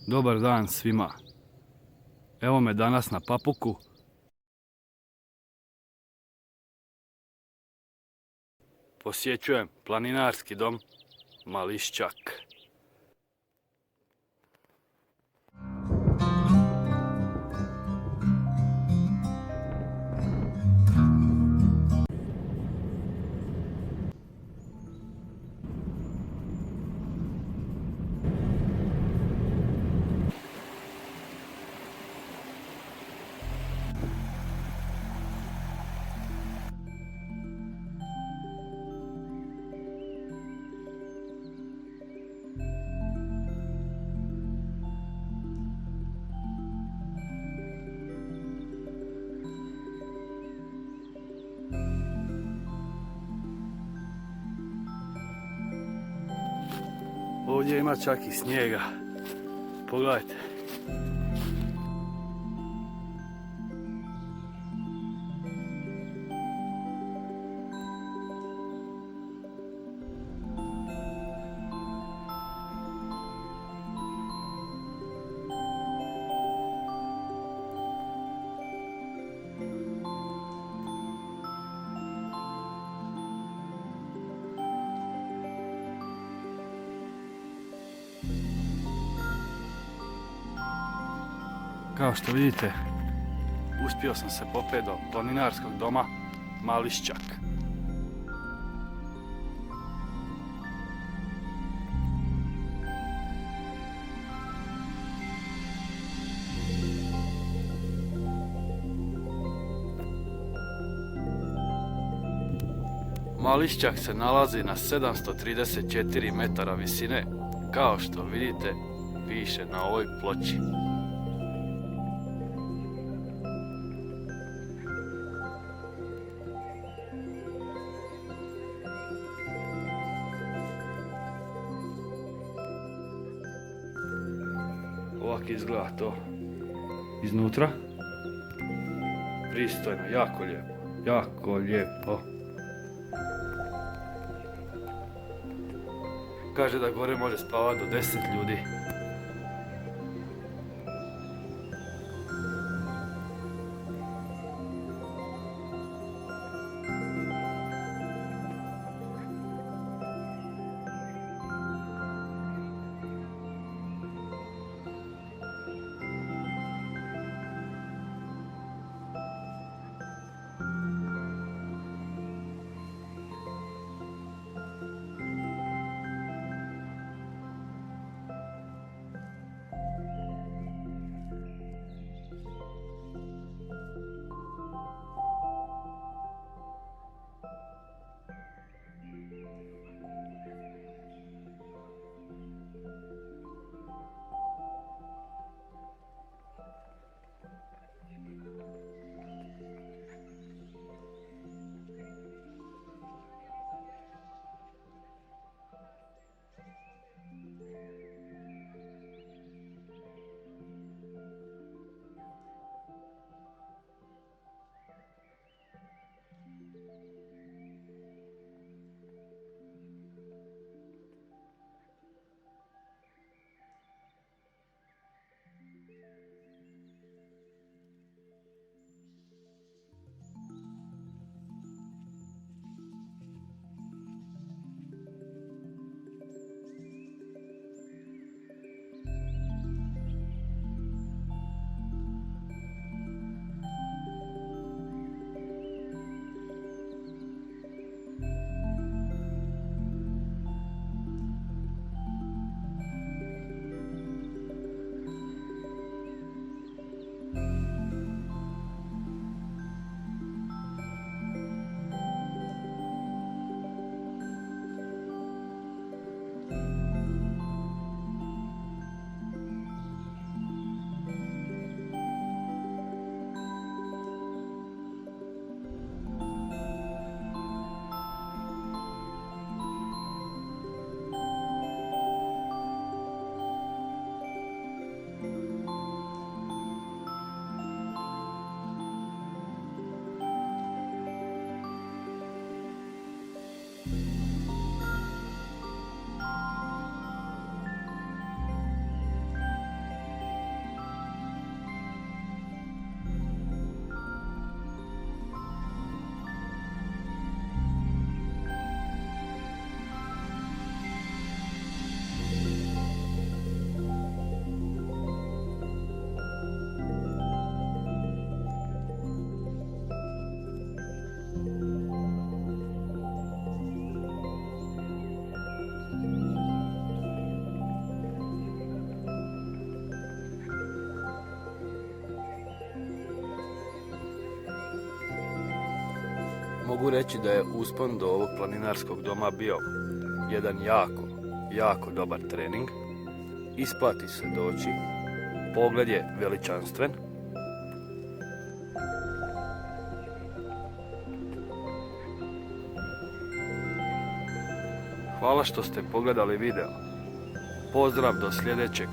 Dobar dan svima. Evo me danas na Papuku. Posjećujem planinarski dom Mališćak. Ovdje ima čak i snijega. Pogledajte. Kao što vidite, uspio sam se popeti do planinarskog doma Mališćak. Mališćak se nalazi na 734 metara visine, kao što vidite piše na ovoj ploči. Ovako izgleda to iznutra. Pristojno, jako lijepo, jako lijepo. Kaže da gore može spavati do 10 ljudi. Mogu reći da je uspon do ovog planinarskog doma bio jedan jako dobar trening. Isplati se doći, pogled je veličanstven. Hvala što ste pogledali video. Pozdrav do sljedećeg